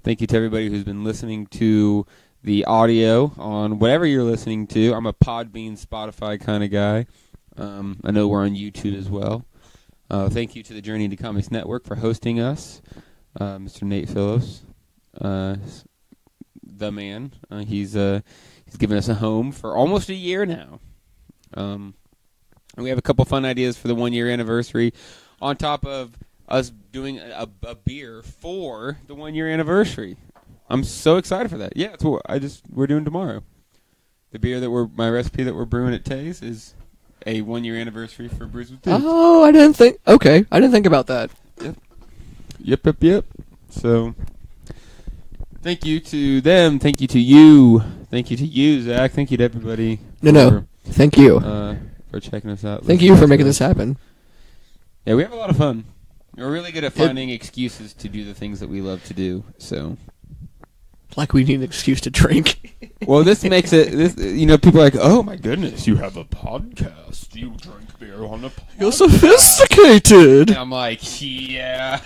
Thank you to everybody who's been listening to the audio on whatever you're listening to. I'm a Podbean, Spotify kind of guy. I know we're on YouTube as well. Thank you to the Journey into Comics Network for hosting us. Mr. Nate Phillips, the man. He's given us a home for almost a year now. And we have a couple fun ideas for the 1-year anniversary, on top of us doing a beer for the 1-year anniversary. I'm so excited for that. Yeah, it's what we're doing tomorrow. The beer my recipe that we're brewing at Tay's is a 1-year anniversary for Brews With Dudes. Oh, I didn't think about that. Yep. So, thank you to them. Thank you to you. Thank you to you, Zach. Thank you to everybody. No. Thank you. For checking us out. Thank you for making this happen. Yeah, we have a lot of fun. We're really good at finding excuses to do the things that we love to do. So, like we need an excuse to drink. well, this makes it. People are like, "Oh my goodness, you have a podcast. You drink beer on a podcast. You're sophisticated." And I'm like, yeah,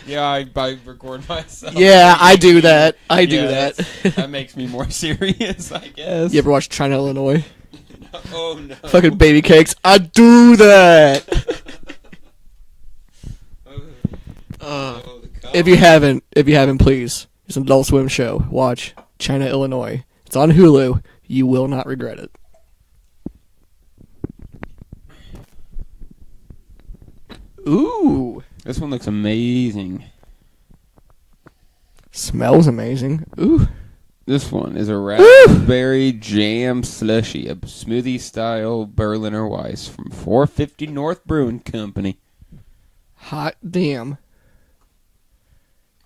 yeah. I record myself. Yeah, I do that. I do that. That makes me more serious, I guess. You ever watch China, Illinois? Oh no. Fucking baby cakes. I do that. If you haven't, please. It's an Adult Swim show. Watch China, Illinois. It's on Hulu. You will not regret it. Ooh. This one looks amazing. Smells amazing. Ooh. This one is a raspberry jam slushy, a smoothie-style Berliner Weiss from 450 North Brewing Company. Hot damn.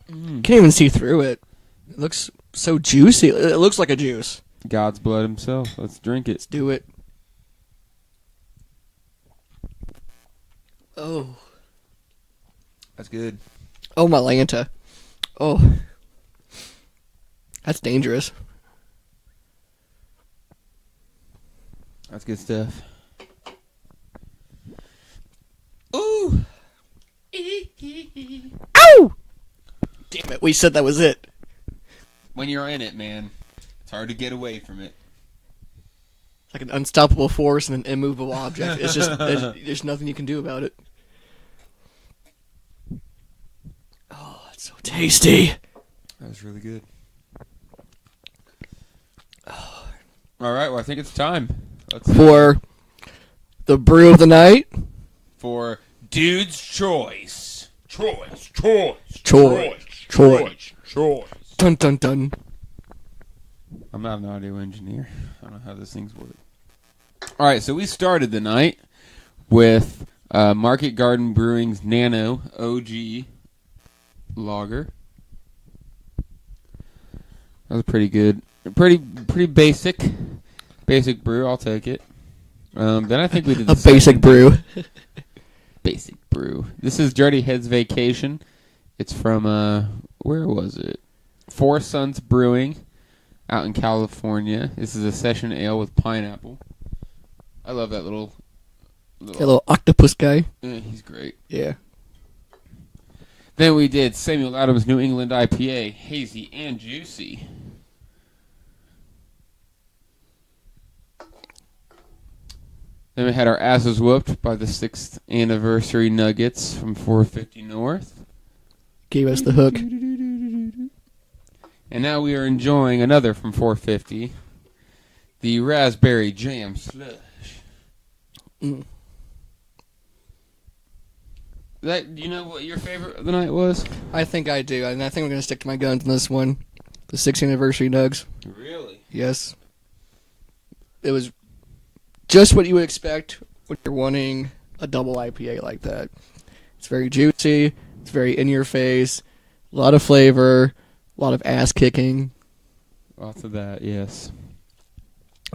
Can't even see through it. It looks so juicy. It looks like a juice. God's blood himself. Let's drink it. Let's do it. Oh. That's good. Oh, my Lanta. Oh. That's dangerous. That's good stuff. Ooh! Ow! Damn it, we said that was it. When you're in it, man, it's hard to get away from it. It's like an unstoppable force and an immovable object. It's just, there's nothing you can do about it. Oh, it's so tasty. That was really good. All right, well, I think it's time. For the brew of the night. For Dude's Choice. Choice. Dun dun dun. I'm not an audio engineer. I don't know how those things work. All right, so we started the night with Market Garden Brewing's Nano OG Lager. That was pretty good. Pretty basic brew. I'll take it. Then I think we did a basic brew. Basic brew. This is Dirty Head's Vacation. It's from where was it? Four Sons Brewing, out in California. This is a session ale with pineapple. I love that little octopus guy. He's great. Yeah. Then we did Samuel Adams New England IPA, hazy and juicy. Then we had our asses whooped by the 6th anniversary Nuggets from 450 North. Gave us the hook. And now we are enjoying another from 450, the Raspberry Jam Slush. Mm. Do you know what your favorite of the night was? I think I do, and I think I'm going to stick to my guns on this one. The 6th anniversary Nugs. Really? Yes. It was just what you would expect when you're wanting a double IPA like that. It's very juicy. It's very in your face. A lot of flavor. A lot of ass kicking. Lots of that, yes.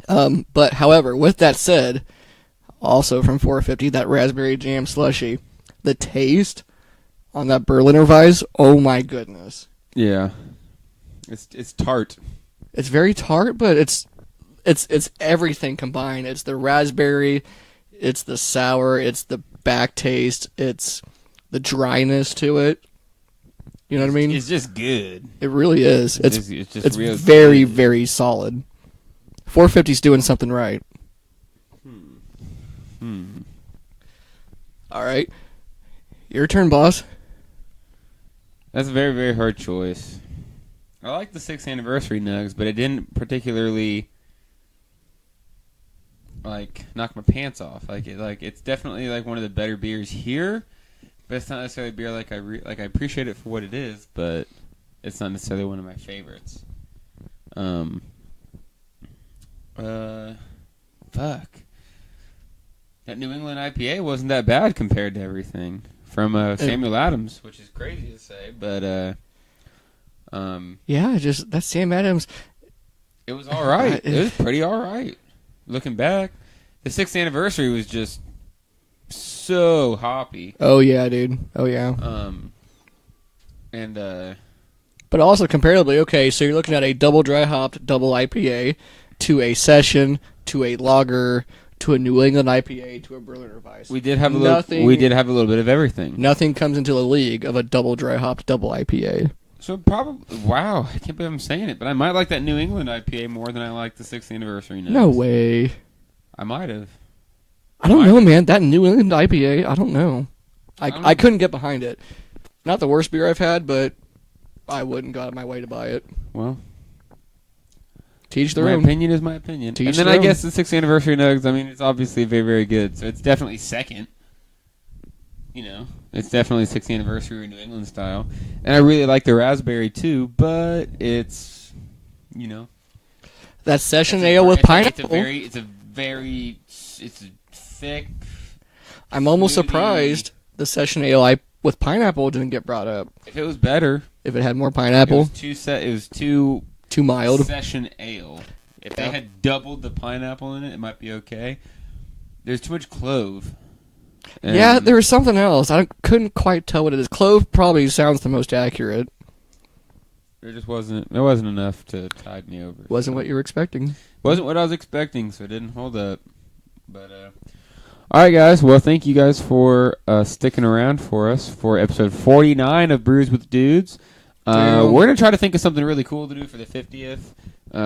But however, with that said, also from 450, that raspberry jam slushy, the taste on that Berliner Weiss, oh my goodness. Yeah. It's tart. It's very tart, but it's everything combined. It's the raspberry, it's the sour, it's the back taste, it's the dryness to it. You know what I mean? It's just good. It really is. It's just real very, good. very solid. 450's doing something right. All right. Your turn, boss. That's a very, very hard choice. I like the 6th anniversary Nugs, but it didn't particularly knock my pants off. It's definitely one of the better beers here, but it's not necessarily a beer I appreciate it for what it is, but it's not necessarily one of my favorites. Fuck. That New England IPA wasn't that bad compared to everything from Samuel Adams, which is crazy to say, but yeah, that's Sam Adams. It was all right. It was pretty all right. Looking back, the 6th anniversary was just so hoppy. Oh yeah, dude. Oh yeah. But also comparatively, okay, so you're looking at a double dry hopped double IPA to a session to a lager to a New England IPA to a Berliner Weiss. We did have a little bit of everything. Nothing comes into the league of a double dry hopped double IPA. So probably, wow, I can't believe I'm saying it, but I might like that New England IPA more than I like the 6th anniversary Nugs. No way. I might have. I don't know, man. That New England IPA, I don't know. I couldn't get behind it. Not the worst beer I've had, but I wouldn't go out of my way to buy it. Well, teach their my own. opinion is my opinion. Teach and then their I own. guess the 6th anniversary Nugs, I mean, it's obviously very, very good, so it's definitely second. It's definitely 60th anniversary New England style. And I really like the raspberry, too, but it's, That session ale with pineapple. It's thick. I'm almost surprised the session ale with pineapple didn't get brought up. If it was better. If it had more pineapple. It was too mild. Session ale. If they had doubled the pineapple in it, it might be okay. There's too much clove. Yeah, there was something else. I couldn't quite tell what it is. Clove probably sounds the most accurate. There wasn't enough to tide me over. Wasn't what you were expecting. Wasn't what I was expecting, so it didn't hold up. But all right, guys. Well, thank you guys for sticking around for us for episode 49 of Brews with Dudes. We're gonna try to think of something really cool to do for the 50th.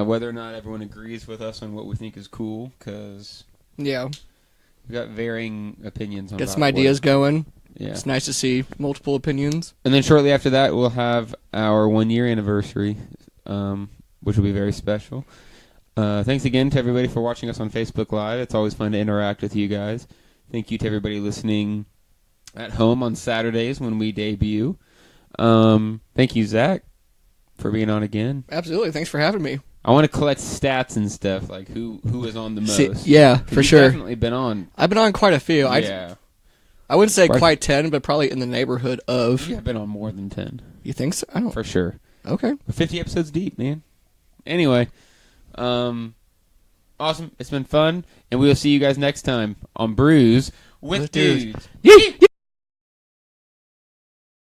Whether or not everyone agrees with us on what we think is cool, because we got varying opinions on. Get some ideas going. Yeah, it's nice to see multiple opinions. And then shortly after that, we'll have our 1-year anniversary, which will be very special. Thanks again to everybody for watching us on Facebook Live. It's always fun to interact with you guys. Thank you to everybody listening at home on Saturdays when we debut. Thank you, Zach, for being on again. Absolutely. Thanks for having me. I want to collect stats and stuff, like who is on the most. For sure. You've definitely been on. I've been on quite a few. Yeah. I wouldn't say quite 10, but probably in the neighborhood of... Yeah, I've been on more than 10. You think so? I don't... For sure. Okay. We're 50 episodes deep, man. Anyway, awesome. It's been fun, and we will see you guys next time on Brews with Dudes.